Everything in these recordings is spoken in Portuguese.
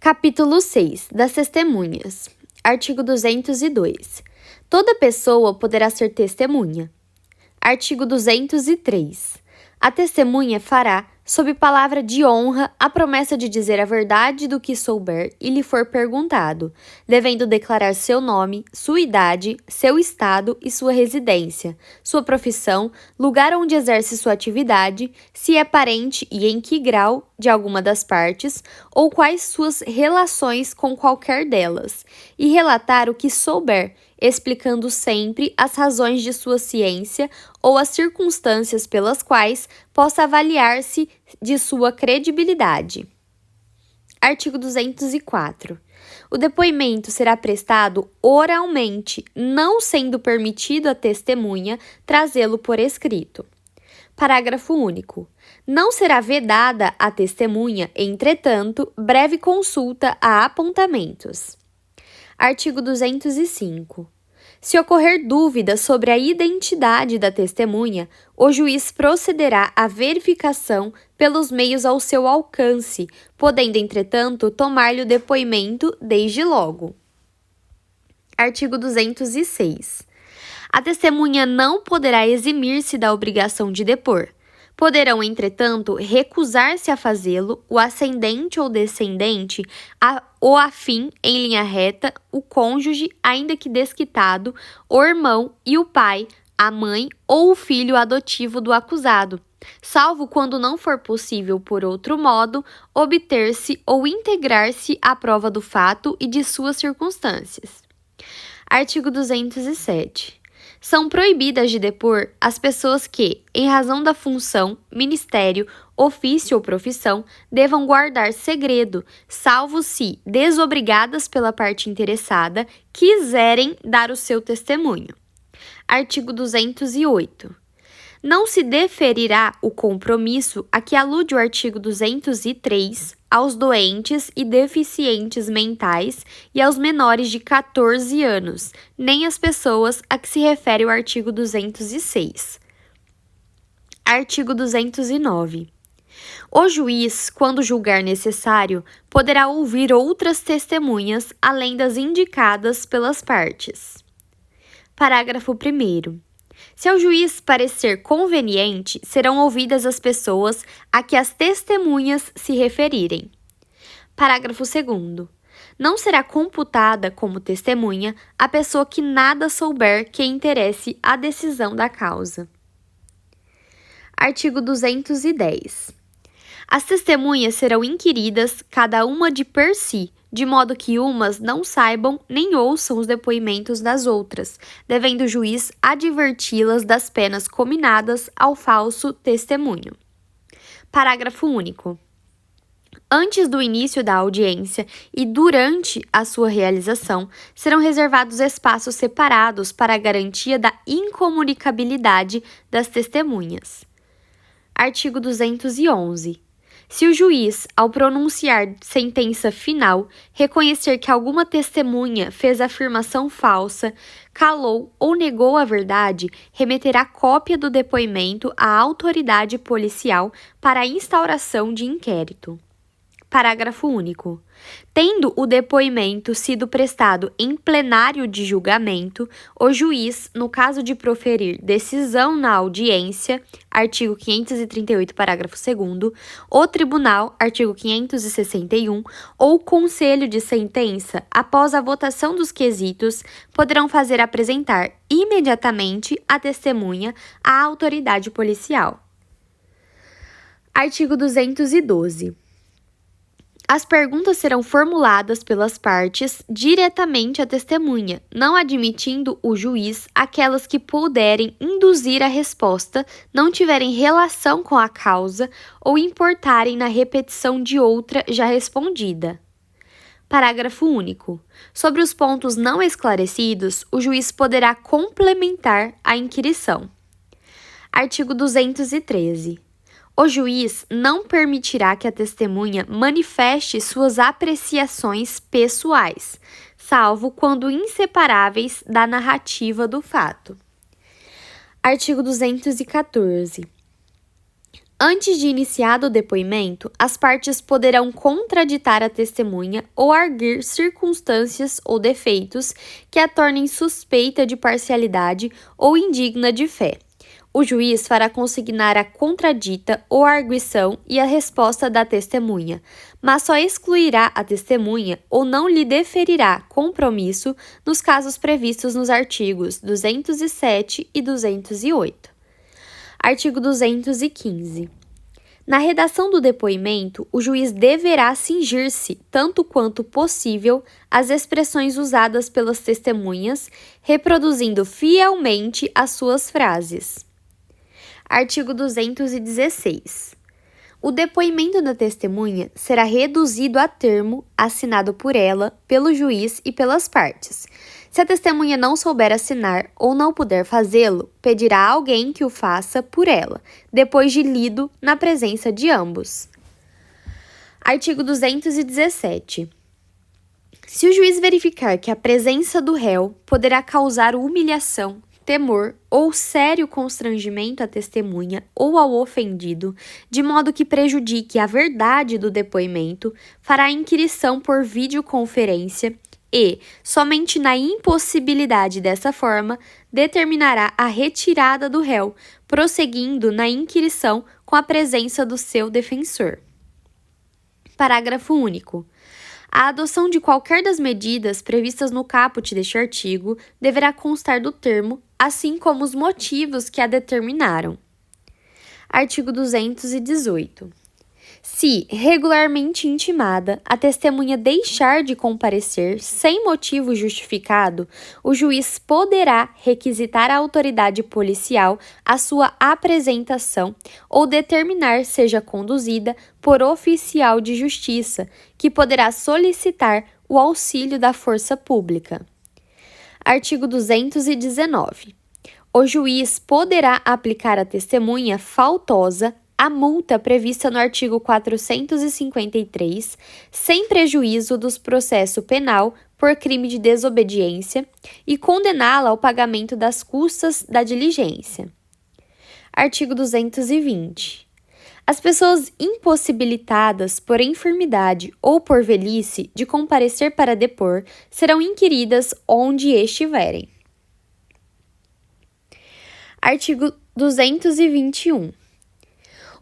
Capítulo 6. Das testemunhas. Artigo 202. Toda pessoa poderá ser testemunha. Artigo 203. A testemunha fará, sob palavra de honra, a promessa de dizer a verdade do que souber e lhe for perguntado, devendo declarar seu nome, sua idade, seu estado e sua residência, sua profissão, lugar onde exerce sua atividade, se é parente e em que grau de alguma das partes, ou quais suas relações com qualquer delas, e relatar o que souber, explicando sempre as razões de sua ciência ou as circunstâncias pelas quais possa avaliar-se de sua credibilidade. Artigo 204. O depoimento será prestado oralmente, não sendo permitido à testemunha trazê-lo por escrito. Parágrafo único. Não será vedada à testemunha, entretanto, breve consulta a apontamentos. Artigo 205. Se ocorrer dúvida sobre a identidade da testemunha, o juiz procederá à verificação pelos meios ao seu alcance, podendo, entretanto, tomar-lhe o depoimento desde logo. Artigo 206. A testemunha não poderá eximir-se da obrigação de depor. Poderão, entretanto, recusar-se a fazê-lo o ascendente ou descendente, ou afim, em linha reta, o cônjuge, ainda que desquitado, o irmão e o pai, a mãe ou o filho adotivo do acusado, salvo quando não for possível, por outro modo, obter-se ou integrar-se à prova do fato e de suas circunstâncias. Artigo 207. São proibidas de depor as pessoas que, em razão da função, ministério, ofício ou profissão, devam guardar segredo, salvo se, desobrigadas pela parte interessada, quiserem dar o seu testemunho. Artigo 208. Não se deferirá o compromisso a que alude o artigo 203 aos doentes e deficientes mentais e aos menores de 14 anos, nem às pessoas a que se refere o artigo 206. Artigo 209. O juiz, quando julgar necessário, poderá ouvir outras testemunhas além das indicadas pelas partes. Parágrafo 1º. Se ao juiz parecer conveniente, serão ouvidas as pessoas a que as testemunhas se referirem. Parágrafo 2º. Não será computada como testemunha a pessoa que nada souber que interesse a decisão da causa. Artigo 210. As testemunhas serão inquiridas, cada uma de per si, de modo que umas não saibam nem ouçam os depoimentos das outras, devendo o juiz adverti-las das penas cominadas ao falso testemunho. Parágrafo único. Antes do início da audiência e durante a sua realização, serão reservados espaços separados para a garantia da incomunicabilidade das testemunhas. Artigo 211. Se o juiz, ao pronunciar sentença final, reconhecer que alguma testemunha fez afirmação falsa, calou ou negou a verdade, remeterá cópia do depoimento à autoridade policial para a instauração de inquérito. Parágrafo único. Tendo o depoimento sido prestado em plenário de julgamento, o juiz, no caso de proferir decisão na audiência, artigo 538, parágrafo 2º, o tribunal, artigo 561, ou conselho de sentença, após a votação dos quesitos, poderão fazer apresentar imediatamente a testemunha à autoridade policial. Artigo 212. As perguntas serão formuladas pelas partes diretamente à testemunha, não admitindo o juiz aquelas que puderem induzir a resposta, não tiverem relação com a causa ou importarem na repetição de outra já respondida. Parágrafo único. Sobre os pontos não esclarecidos, o juiz poderá complementar a inquirição. Artigo 213. O juiz não permitirá que a testemunha manifeste suas apreciações pessoais, salvo quando inseparáveis da narrativa do fato. Artigo 214. Antes de iniciado o depoimento, as partes poderão contraditar a testemunha ou arguir circunstâncias ou defeitos que a tornem suspeita de parcialidade ou indigna de fé. O juiz fará consignar a contradita ou arguição e a resposta da testemunha, mas só excluirá a testemunha ou não lhe deferirá compromisso nos casos previstos nos artigos 207 e 208. Artigo 215. Na redação do depoimento, o juiz deverá cingir-se, tanto quanto possível, às expressões usadas pelas testemunhas, reproduzindo fielmente as suas frases. Artigo 216. O depoimento da testemunha será reduzido a termo assinado por ela, pelo juiz e pelas partes. Se a testemunha não souber assinar ou não puder fazê-lo, pedirá a alguém que o faça por ela, depois de lido na presença de ambos. Artigo 217. Se o juiz verificar que a presença do réu poderá causar humilhação, temor ou sério constrangimento à testemunha ou ao ofendido, de modo que prejudique a verdade do depoimento, fará inquirição por videoconferência e, somente na impossibilidade dessa forma, determinará a retirada do réu, prosseguindo na inquirição com a presença do seu defensor. Parágrafo único. A adoção de qualquer das medidas previstas no caput deste artigo deverá constar do termo, assim como os motivos que a determinaram. Artigo 218. Se, regularmente intimada, a testemunha deixar de comparecer sem motivo justificado, o juiz poderá requisitar à autoridade policial a sua apresentação ou determinar seja conduzida por oficial de justiça, que poderá solicitar o auxílio da força pública. Artigo 219. O juiz poderá aplicar à testemunha faltosa a multa prevista no artigo 453, sem prejuízo dos processos penal por crime de desobediência e condená-la ao pagamento das custas da diligência. Artigo 220. As pessoas impossibilitadas por enfermidade ou por velhice de comparecer para depor serão inquiridas onde estiverem. Artigo 221.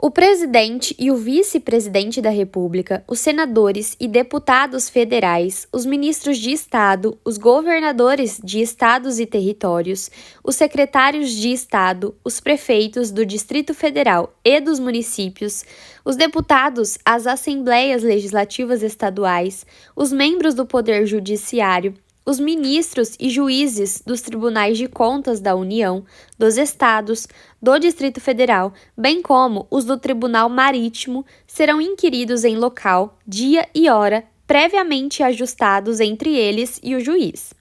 O presidente e o vice-presidente da República, os senadores e deputados federais, os ministros de Estado, os governadores de estados e territórios, os secretários de Estado, os prefeitos do Distrito Federal e dos municípios, os deputados às assembleias legislativas estaduais, os membros do Poder Judiciário, os ministros e juízes dos Tribunais de Contas da União, dos Estados, do Distrito Federal, bem como os do Tribunal Marítimo, serão inquiridos em local, dia e hora, previamente ajustados entre eles e o juiz.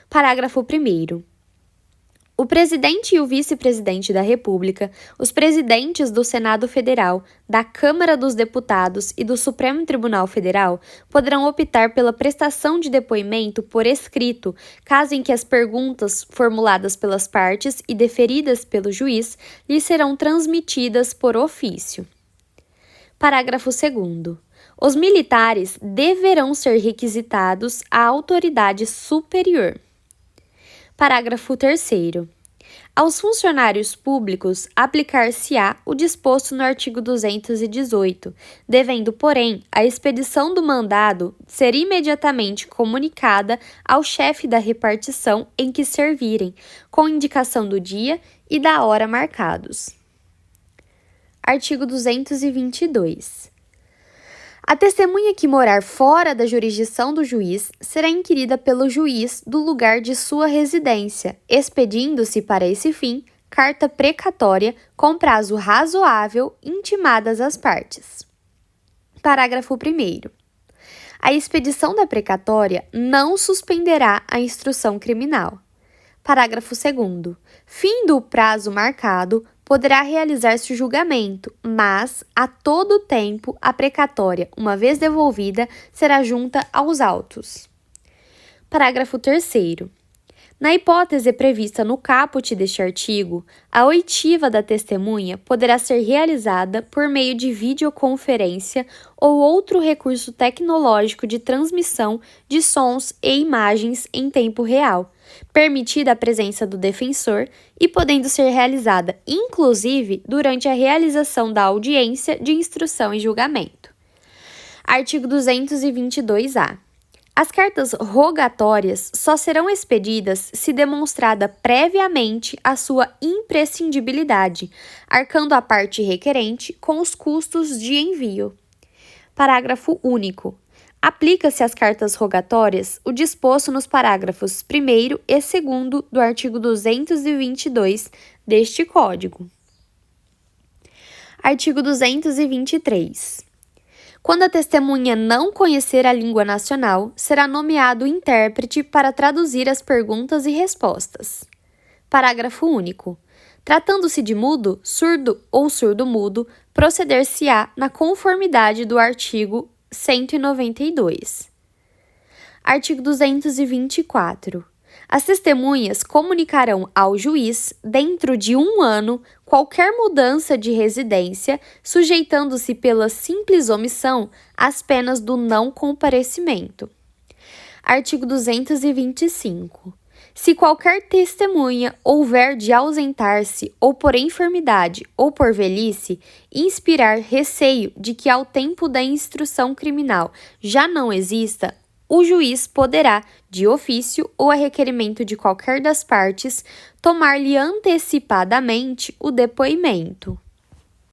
Parágrafo 1º. O presidente e o vice-presidente da República, os presidentes do Senado Federal, da Câmara dos Deputados e do Supremo Tribunal Federal poderão optar pela prestação de depoimento por escrito, caso em que as perguntas formuladas pelas partes e deferidas pelo juiz lhes serão transmitidas por ofício. Parágrafo 2º. Os militares deverão ser requisitados à autoridade superior. Parágrafo 3º. Aos funcionários públicos aplicar-se-á o disposto no artigo 218, devendo, porém, a expedição do mandado ser imediatamente comunicada ao chefe da repartição em que servirem, com indicação do dia e da hora marcados. Artigo 222. A testemunha que morar fora da jurisdição do juiz será inquirida pelo juiz do lugar de sua residência, expedindo-se para esse fim carta precatória com prazo razoável intimadas às partes. Parágrafo 1º. A expedição da precatória não suspenderá a instrução criminal. Parágrafo 2º. Fim do prazo marcado, poderá realizar-se o julgamento, mas, a todo tempo, a precatória, uma vez devolvida, será junta aos autos. Parágrafo 3º. Na hipótese prevista no caput deste artigo, a oitiva da testemunha poderá ser realizada por meio de videoconferência ou outro recurso tecnológico de transmissão de sons e imagens em tempo real, permitida a presença do defensor e podendo ser realizada, inclusive, durante a realização da audiência de instrução e julgamento. Artigo 222-A. As cartas rogatórias só serão expedidas se demonstrada previamente a sua imprescindibilidade, arcando a parte requerente com os custos de envio. Parágrafo único. Aplica-se às cartas rogatórias o disposto nos parágrafos 1º e 2º do artigo 222 deste Código. Artigo 223. Quando a testemunha não conhecer a língua nacional, será nomeado intérprete para traduzir as perguntas e respostas. Parágrafo único. Tratando-se de mudo, surdo ou surdo-mudo, proceder-se-á na conformidade do artigo 192. Artigo 224. As testemunhas comunicarão ao juiz, dentro de 1 ano, qualquer mudança de residência, sujeitando-se pela simples omissão às penas do não comparecimento. Artigo 225. Se qualquer testemunha houver de ausentar-se ou por enfermidade ou por velhice, inspirar receio de que ao tempo da instrução criminal já não exista, o juiz poderá, de ofício ou a requerimento de qualquer das partes, tomar-lhe antecipadamente o depoimento.